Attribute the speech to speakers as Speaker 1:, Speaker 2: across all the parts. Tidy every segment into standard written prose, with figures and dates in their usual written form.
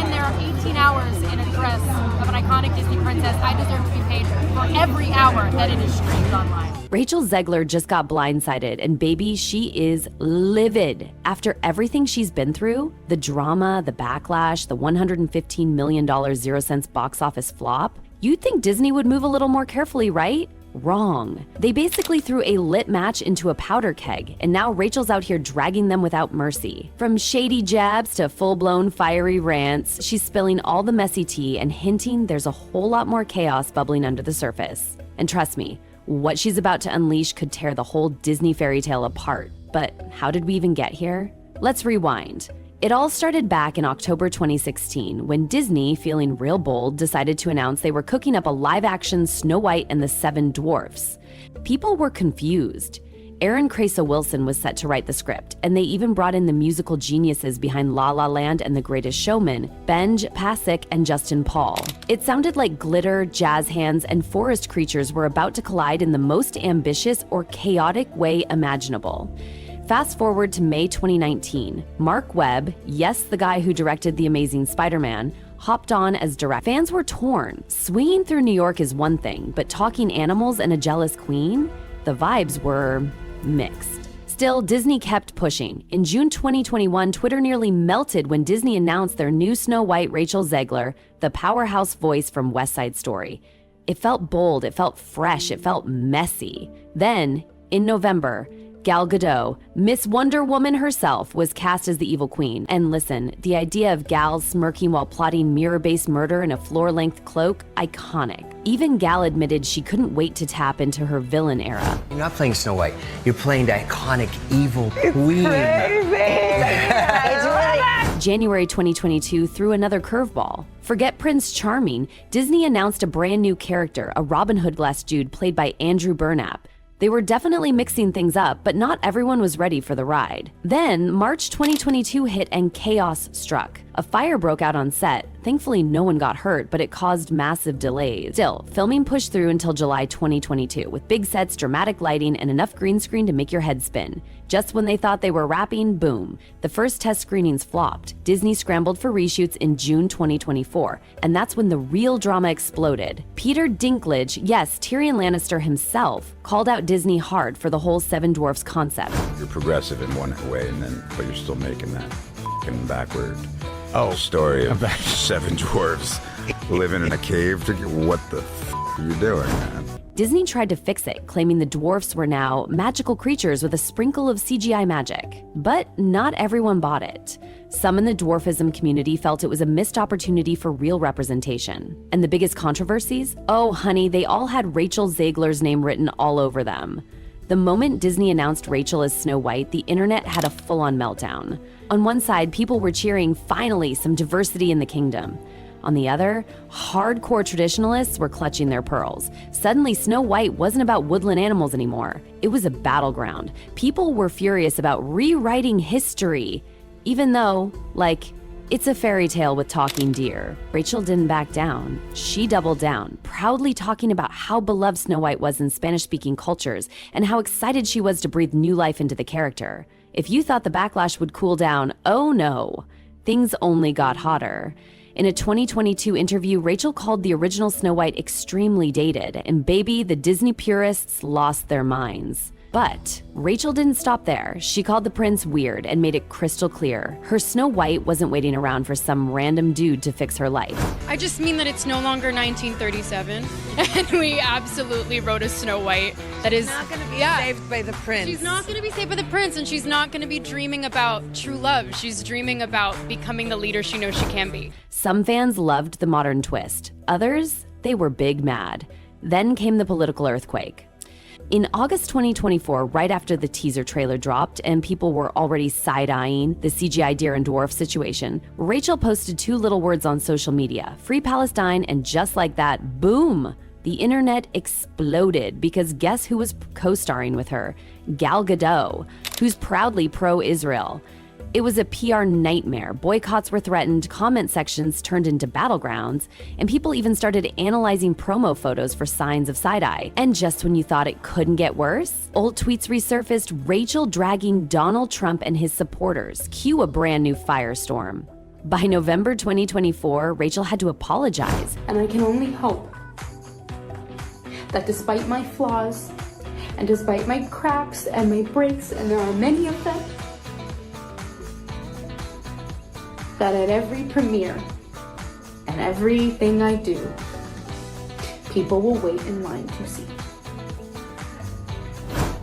Speaker 1: been there 18 hours in a dress of an iconic Disney princess, I deserve to be paid for every hour that it is streamed online.
Speaker 2: Rachel Zegler just got blindsided, and baby, she is livid. After everything she's been through, the drama, the backlash, the $115 million 0 cents box office flop, you'd think Disney would move a little more carefully, right? Wrong. They basically threw a lit match into a powder keg, and now Rachel's out here dragging them without mercy. From shady jabs to full-blown fiery rants, she's spilling all the messy tea and hinting there's a whole lot more chaos bubbling under the surface. And trust me, what she's about to unleash could tear the whole Disney fairy tale apart. But how did we even get here? Let's rewind. It all started back in October 2016 when Disney, feeling real bold, decided to announce they were cooking up a live-action Snow White and the Seven Dwarfs. People were confused. Aaron Krasa Wilson was set to write the script, and they even brought in the musical geniuses behind La La Land and The Greatest Showman, Benj Pasek and Justin Paul. It sounded like glitter, jazz hands, and forest creatures were about to collide in the most ambitious or chaotic way imaginable. Fast forward to May 2019, Mark Webb, yes, the guy who directed The Amazing Spider-Man, hopped on as director. Fans were torn. Swinging through New York is one thing, but talking animals and a jealous queen? The vibes were mixed. Still, Disney kept pushing. In June 2021, Twitter nearly melted when Disney announced their new Snow White, Rachel Zegler, the powerhouse voice from West Side Story. It felt bold, it felt fresh, it felt messy. Then, in November, Gal Gadot, Miss Wonder Woman herself, was cast as the evil queen. And listen, the idea of Gal smirking while plotting mirror-based murder in a floor-length cloak, iconic. Even Gal admitted she couldn't wait to tap into her villain era.
Speaker 3: You're not playing Snow White, you're playing the iconic evil queen.
Speaker 2: January 2022 threw another curveball. Forget Prince Charming, Disney announced a brand new character, a Robin Hood-glass dude played by Andrew Burnap. They were definitely mixing things up, but not everyone was ready for the ride. Then, March 2022 hit and chaos struck. A fire broke out on set. Thankfully, no one got hurt, but it caused massive delays. Still, filming pushed through until July 2022, with big sets, dramatic lighting, and enough green screen to make your head spin. Just when they thought they were wrapping, boom. The first test screenings flopped. Disney scrambled for reshoots in June 2024, and that's when the real drama exploded. Peter Dinklage, yes, Tyrion Lannister himself, called out Disney hard for the whole Seven Dwarfs concept.
Speaker 4: You're progressive in one way, but you're still making that f***ing backward story of seven dwarfs living in a cave. What the f*** are you doing, man?
Speaker 2: Disney tried to fix it, claiming the dwarfs were now magical creatures with a sprinkle of CGI magic. But not everyone bought it. Some in the dwarfism community felt it was a missed opportunity for real representation. And the biggest controversies? Oh, honey, they all had Rachel Zegler's name written all over them. The moment Disney announced Rachel as Snow White, the internet had a full-on meltdown. On one side, people were cheering, finally, some diversity in the kingdom. On the other, hardcore traditionalists were clutching their pearls. Suddenly, Snow White wasn't about woodland animals anymore. It was a battleground. People were furious about rewriting history, even though, it's a fairy tale with talking deer. Rachel didn't back down. She doubled down, proudly talking about how beloved Snow White was in Spanish-speaking cultures and how excited she was to breathe new life into the character. If you thought the backlash would cool down, oh no. Things only got hotter. In a 2022 interview, Rachel called the original Snow White extremely dated, and baby, the Disney purists lost their minds. But Rachel didn't stop there. She called the prince weird and made it crystal clear. Her Snow White wasn't waiting around for some random dude to fix her life.
Speaker 1: I just mean that it's no longer 1937, and we absolutely wrote a Snow White that is
Speaker 5: not going to be saved by the prince.
Speaker 1: She's not going to be saved by the prince, and she's not going to be dreaming about true love. She's dreaming about becoming the leader she knows she can be.
Speaker 2: Some fans loved the modern twist. Others, they were big mad. Then came the political earthquake. In August 2024, right after the teaser trailer dropped and people were already side-eyeing the CGI deer and dwarf situation, Rachel posted two little words on social media, Free Palestine, and just like that, boom! The internet exploded because guess who was co-starring with her? Gal Gadot, who's proudly pro-Israel. It was a PR nightmare. Boycotts were threatened, comment sections turned into battlegrounds, and people even started analyzing promo photos for signs of side-eye. And just when you thought it couldn't get worse, old tweets resurfaced, Rachel dragging Donald Trump and his supporters. Cue a brand new firestorm. By November 2024, Rachel had to apologize.
Speaker 6: And I can only hope that despite my flaws, and despite my cracks and my breaks, and there are many of them, that at every premiere and everything I do, people will wait in line to see.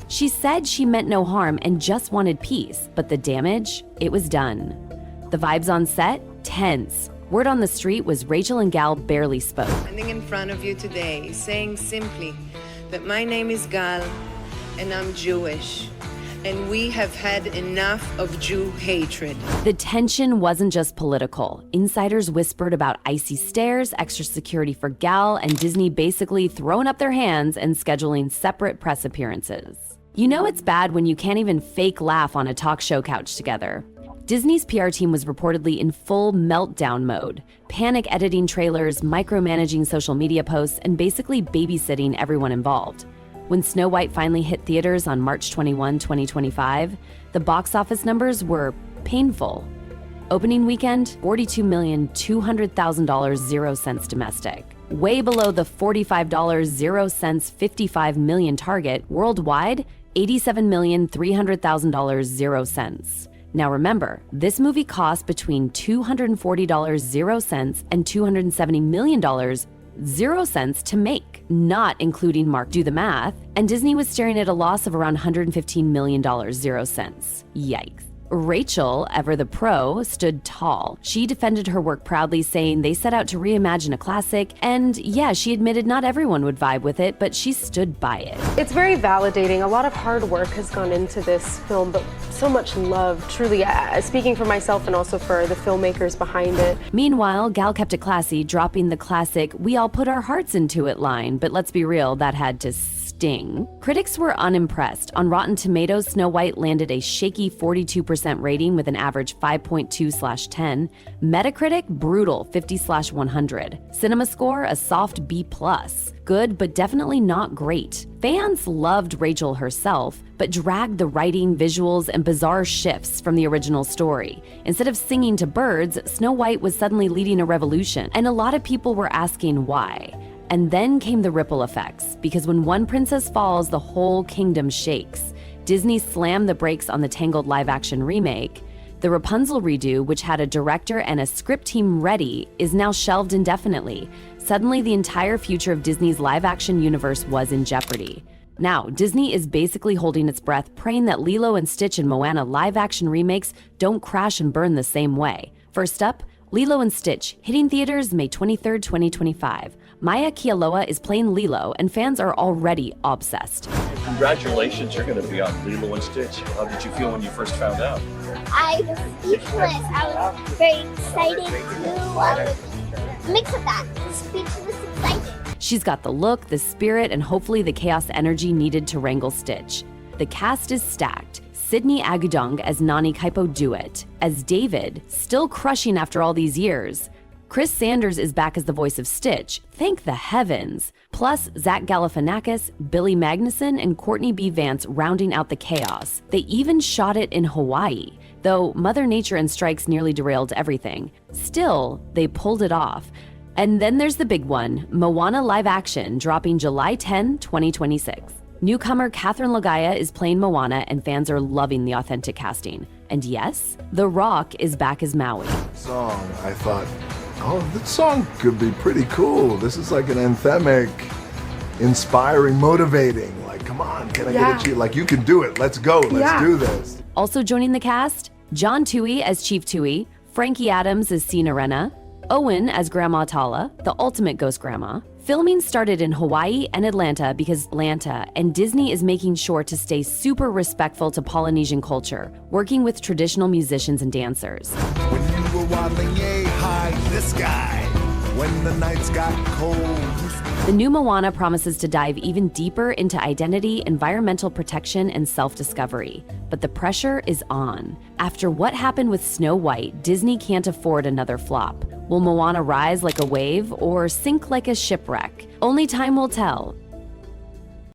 Speaker 2: She said she meant no harm and just wanted peace, but the damage, it was done. The vibes on set, tense. Word on the street was Rachel and Gal barely spoke.
Speaker 5: Standing in front of you today, saying simply that my name is Gal and I'm Jewish, and we have had enough of Jew hatred.
Speaker 2: The tension wasn't just political. Insiders whispered about icy stares, extra security for Gal, and Disney basically throwing up their hands and scheduling separate press appearances. You know it's bad when you can't even fake laugh on a talk show couch together. Disney's PR team was reportedly in full meltdown mode, panic editing trailers, micromanaging social media posts, and basically babysitting everyone involved. When Snow White finally hit theaters on March 21, 2025, the box office numbers were painful. Opening weekend, $42,200,000 0 cents domestic, way below the $45 0 cents 55 million target. Worldwide, $87,300,000 0 cents. Now remember, this movie cost between $240 0 cents and $270 million 0 cents to make, not including Mark. Do the math, and Disney was staring at a loss of around $115 million 0 cents. Yikes. Rachel, ever the pro, stood tall. She defended her work proudly, saying they set out to reimagine a classic, and yeah, she admitted not everyone would vibe with it, but she stood by it.
Speaker 7: It's very validating. A lot of hard work has gone into this film, but so much love, truly, speaking for myself and also for the filmmakers behind it.
Speaker 2: Meanwhile, Gal kept it classy, dropping the classic, "We all put our hearts into it" line, but let's be real, that had to sting. Critics were unimpressed. On Rotten Tomatoes, Snow White landed a shaky 42% rating with an average 5.2/10. Metacritic, brutal 50/100. CinemaScore, a soft B+. Good, but definitely not great. Fans loved Rachel herself, but dragged the writing, visuals, and bizarre shifts from the original story. Instead of singing to birds, Snow White was suddenly leading a revolution, and a lot of people were asking why. And then came the ripple effects, because when one princess falls, the whole kingdom shakes. Disney slammed the brakes on the Tangled live-action remake. The Rapunzel redo, which had a director and a script team ready, is now shelved indefinitely. Suddenly, the entire future of Disney's live-action universe was in jeopardy. Now, Disney is basically holding its breath, praying that Lilo and Stitch and Moana live-action remakes don't crash and burn the same way. First up, Lilo and Stitch, hitting theaters May 23rd, 2025. Maya Kealoha is playing Lilo, and fans are already obsessed.
Speaker 8: Congratulations, you're going to be on Lilo and Stitch. How did you feel when you first found out?
Speaker 9: I was speechless. I was very excited too. I was mixed with that. Speechless, excited.
Speaker 2: She's got the look, the spirit, and hopefully the chaos energy needed to wrangle Stitch. The cast is stacked. Sydney Agudong as Nani Kaipo-Duet, as David, still crushing after all these years. Chris Sanders is back as the voice of Stitch, thank the heavens. Plus, Zach Galifianakis, Billy Magnuson, and Courtney B. Vance rounding out the chaos. They even shot it in Hawaii, though Mother Nature and strikes nearly derailed everything. Still, they pulled it off. And then there's the big one, Moana live action, dropping July 10, 2026. Newcomer Catherine Lagaya is playing Moana, and fans are loving the authentic casting. And yes, The Rock is back as Maui.
Speaker 10: Song, I thought, oh, this song could be pretty cool. This is like an anthemic, inspiring, motivating. Like, come on, can I get a cheat? Like, you can do it. Let's go. Let's do this.
Speaker 2: Also joining the cast, John Tui as Chief Tui, Frankie Adams as Sina Rena, Owen as Grandma Tala, the ultimate ghost grandma. Filming started in Hawaii and Atlanta because Atlanta, and Disney is making sure to stay super respectful to Polynesian culture, working with traditional musicians and dancers.
Speaker 10: When you were waddling yay high in the sky, when the nights got cold.
Speaker 2: The new Moana promises to dive even deeper into identity, environmental protection, and self-discovery. But the pressure is on. After what happened with Snow White, Disney can't afford another flop. Will Moana rise like a wave or sink like a shipwreck? Only time will tell.